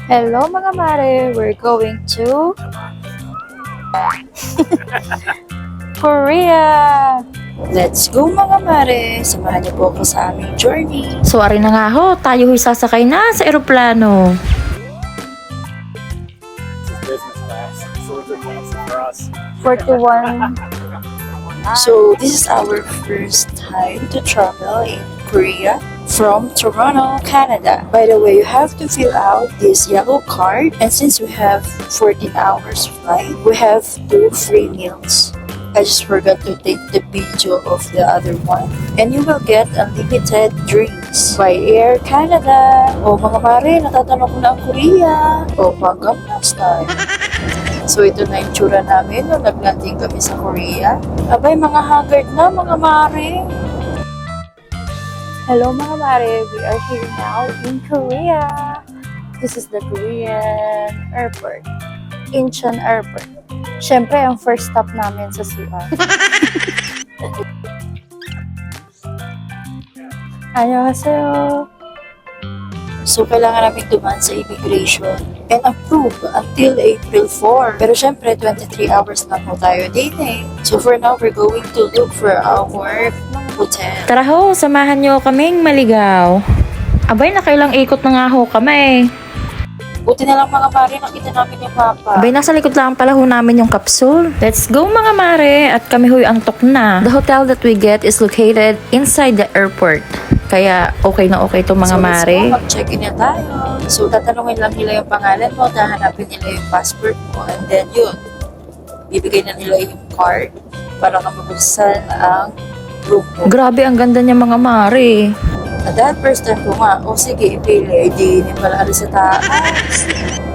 Hello mga mare, we're going to Korea! Let's go mga mare! Samahan niyo po ako sa aming journey. So, ari na nga ho, tayo ho'y sasakay na sa eroplano. Business class, so it's a fancy for us. 41. So, this is our first time to travel in Korea from Toronto, Canada. By the way, you have to fill out this yellow card, and since we have 14 hours flight, we have 2 free meals. I just forgot to take the video of the other one. And you will get unlimited drinks by Air Canada. O mga mare, natatanong ko na ang Korea. O Gangnam Style. So ito na yung tsura namin nung nag-landing kami sa Korea. Abay, mga haggard na mga mare. Hello mga mare, we are here now in Korea. This is the Korean airport, Incheon Airport. Siyempre, ang first stop namin sa CR. Annyeonghaseyo. So kailangan namin dumaan sa immigration and approve until April 4. Pero syempre, 23 hours na po tayo din eh. So for now, we're going to look for our hotel. Tara ho, samahan nyo kaming maligaw. Abay, nakailang ikot na nga ho kami. Buti na lang mga mare, nakita namin yung mapa. Abay, nasa likod lang pala ho namin yung capsule. Let's go mga mare, at kami ho'y antok na. The hotel that we get is located inside the airport. Kaya okay na okay to mga So mare. let's go, mag-check-in na tayo. So tatanungin lang nila yung pangalan mo, hahanapin nila yung passport mo, and then yun, bibigay na nila yung card para ka mabuksan ang room mo. Grabe, ang ganda niya mga mare. At that first time ko nga, sige, pili, di pala alis sa taas.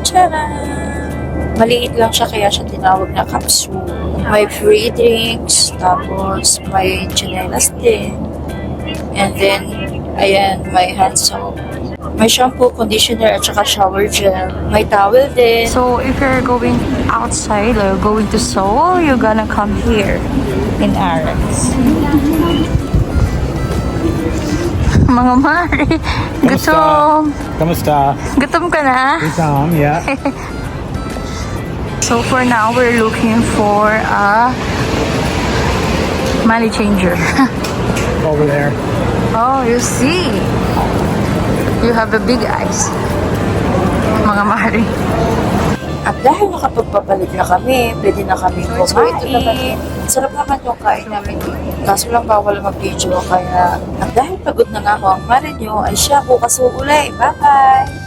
Tcharan! Maliit lang siya, kaya siya tinawag na capsule. May free drinks, tapos may chinelas din. And then, ayan, may hand soap. May shampoo, conditioner, at saka shower gel. May towel din. So, if you're going outside or going to Seoul, you're gonna come here in Aras. Mga mare, gutom. Kamusta? Gutom ka na? Tom, yeah. So for now, we're looking for a money changer. Over there. Oh, you see. You have a big eyes. Mga mare. At dahil nakapagpapalit na kami, pwede na kami kumain. So ito naman, sarap naman yung kain namin. Kaso lang bawal mag-video, kaya at dahil pagod na nga ako, ang mare nyo ay siya bukas uulay. Bye-bye!